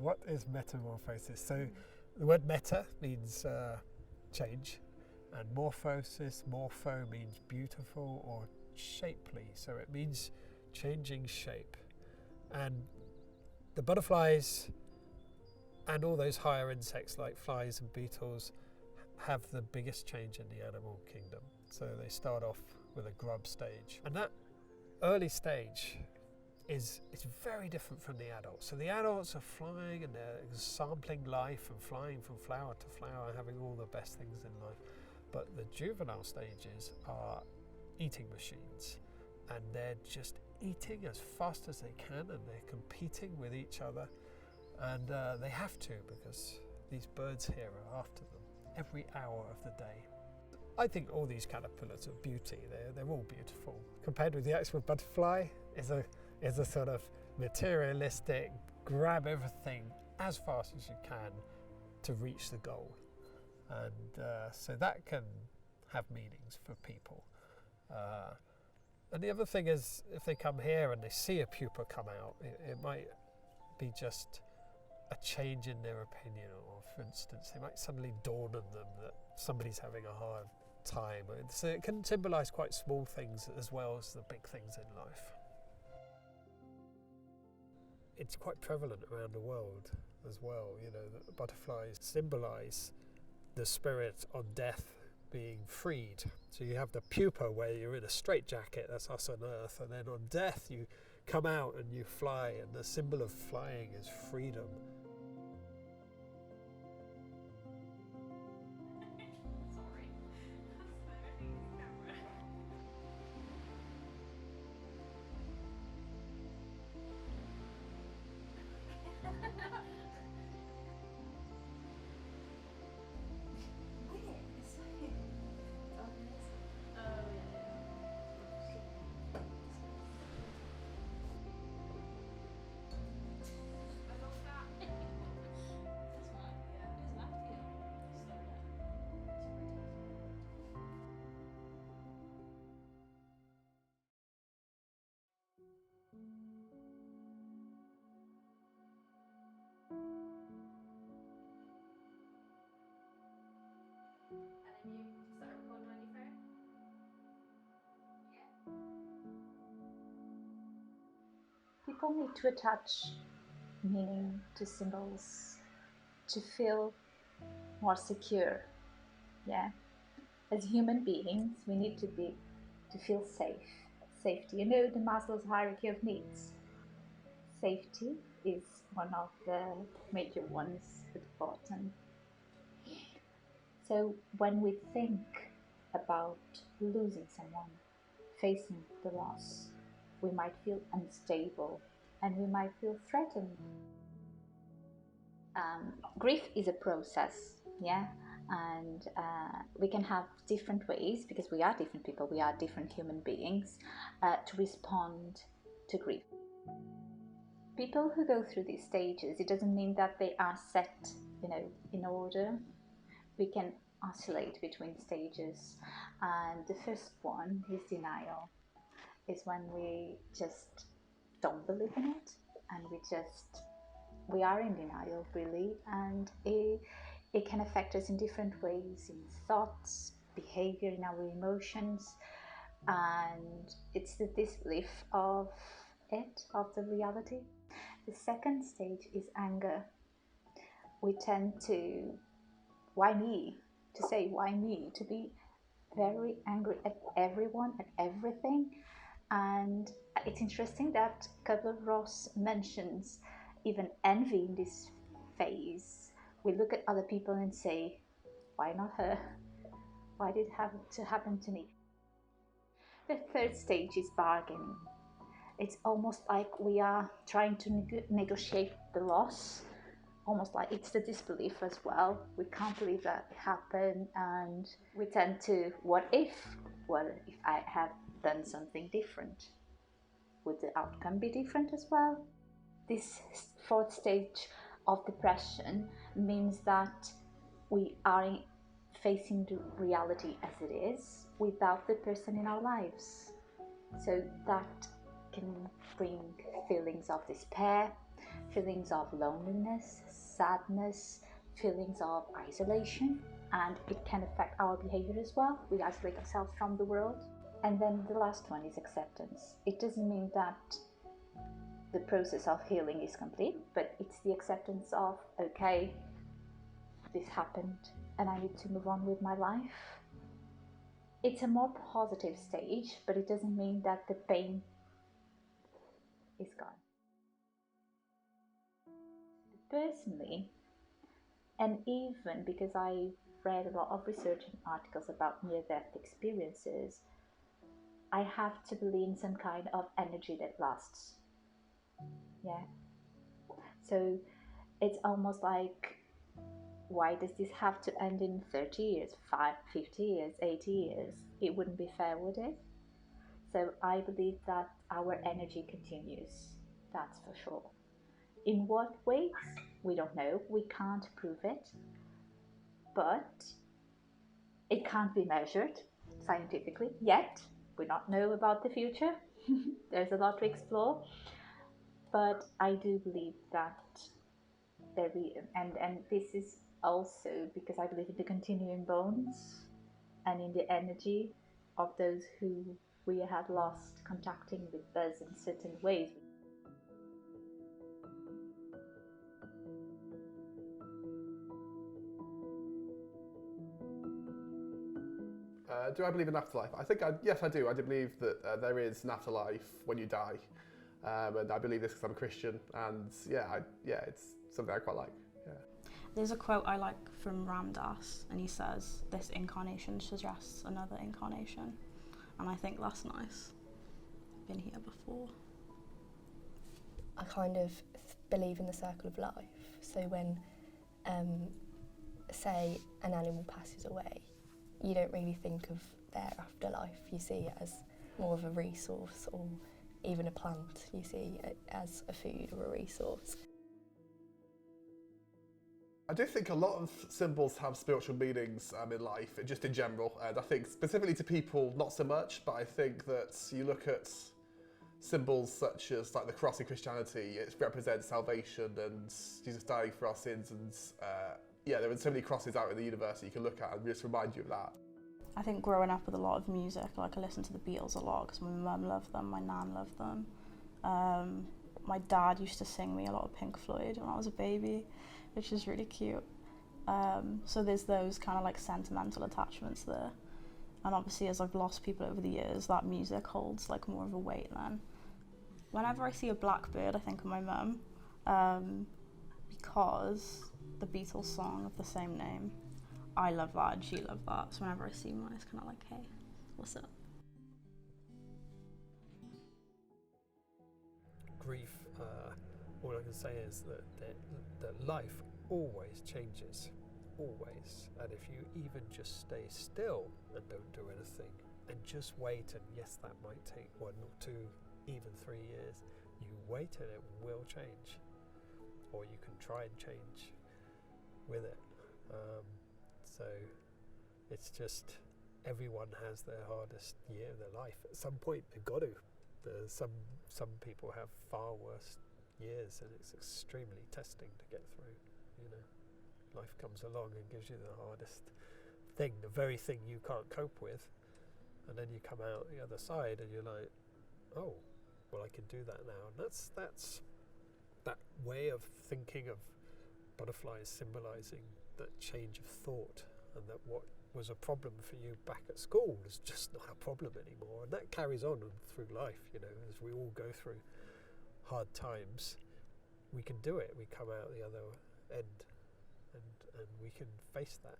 what is metamorphosis? So the word meta means change, and morphosis, morpho means beautiful or shapely. So it means changing shape. And the butterflies and all those higher insects like flies and beetles have the biggest change in the animal kingdom. So they start off with a grub stage. And that early stage is very different from the adults. So the adults are flying and they're sampling life and flying from flower to flower, having all the best things in life. But the juvenile stages are eating machines, and they're just eating as fast as they can, and they're competing with each other, and they have to, because these birds here are after them every hour of the day. I think all these caterpillars are beauty. They're all beautiful. Compared with the actual butterfly, is a sort of materialistic, grab everything as fast as you can to reach the goal. And so that can have meanings for people. And the other thing is, if they come here and they see a pupa come out, it might be just a change in their opinion, or for instance, it might suddenly dawn on them that somebody's having a hard time. So it can symbolise quite small things as well as the big things in life. It's quite prevalent around the world as well, you know, that the butterflies symbolise the spirit on death being freed. So you have the pupa where you're in a straitjacket, that's us on Earth, and then on death you come out and you fly, and the symbol of flying is freedom. People need to attach meaning to symbols to feel more secure. Yeah. As human beings, we need to feel safe. Safety. You know the Maslow's hierarchy of needs. Safety is one of the major ones at the bottom. So when we think about losing someone, facing the loss, we might feel unstable and we might feel threatened. Grief is a process, yeah, and we can have different ways, because we are different people, we are different human beings, to respond to grief. People who go through these stages, it doesn't mean that they are set, in order. We can oscillate between stages, and the first one is denial. Is when we just don't believe in it, and we are in denial, really, and it can affect us in different ways, in thoughts, behavior, in our emotions, and it's the disbelief of the reality. The second stage is anger. We tend to, why me? To say, why me? To be very angry at everyone, at everything. And it's interesting that Kübler-Ross mentions even envy in this phase. We look at other people and say, why not her? Why did it have to happen to me? The third stage is bargaining. It's almost like we are trying to negotiate the loss, almost like it's the disbelief as well. We can't believe that it happened, and we tend to, what if I have done something different? Would the outcome be different as well? This fourth stage of depression means that we are facing the reality as it is without the person in our lives. So that can bring feelings of despair, feelings of loneliness, sadness, feelings of isolation, and it can affect our behavior as well. We isolate ourselves from the world. And then the last one is acceptance. It doesn't mean that the process of healing is complete, but it's the acceptance of, okay, this happened and I need to move on with my life. It's a more positive stage, but it doesn't mean that the pain is gone. Personally, and even because I read a lot of research and articles about near-death experiences, I have to believe in some kind of energy that lasts. Yeah. So it's almost like, why does this have to end in 30 years, 50 years, 80 years? It wouldn't be fair, would it? So I believe that our energy continues, that's for sure. In what ways? We don't know, we can't prove it, but it can't be measured scientifically yet. We don't know about the future. There's a lot to explore, but I do believe that there be, and this is also because I believe in the continuing bones and in the energy of those who we had lost contacting with us in certain ways. Do I believe in afterlife? Yes, I do. I do believe that there is an afterlife when you die, and I believe this because I'm a Christian. And it's something I quite like. Yeah. There's a quote I like from Ram Dass, and he says, "This incarnation suggests another incarnation," and I think that's nice. I've been here before. I kind of believe in the circle of life. So when, say, an animal passes away, you don't really think of their afterlife. You see it as more of a resource, or even a plant, you see it as a food or a resource. I do think a lot of symbols have spiritual meanings in life, just in general. And I think specifically to people, not so much, but I think that you look at symbols such as like the cross in Christianity, it represents salvation and Jesus dying for our sins, and there are so many crosses out in the universe that you can look at and just remind you of that. I think growing up with a lot of music, like I listened to the Beatles a lot because my mum loved them, my nan loved them. My dad used to sing me a lot of Pink Floyd when I was a baby, which is really cute. So there's those kind of like sentimental attachments there. And obviously as I've lost people over the years, that music holds like more of a weight then. Whenever I see a blackbird, I think of my mum, because the Beatles song of the same name, I love that and she loved that. So whenever I see one, it's kind of like, hey, what's up? Grief, all I can say is that life always changes, always. And if you even just stay still and don't do anything and just wait, and yes, that might take 1 or 2, even 3 years, you wait and it will change. Or you can try and change with it. So it's just, everyone has their hardest year of their life. At some point they've got to. Some people have far worse years, and it's extremely testing to get through. You know, life comes along and gives you the hardest thing, the very thing you can't cope with, and then you come out the other side and you're like, oh, well, I can do that now. And that's that way of thinking of butterflies symbolizing that change of thought, and that what was a problem for you back at school is just not a problem anymore. And that carries on through life, you know, as we all go through hard times, we can do it. We come out the other end, and we can face that.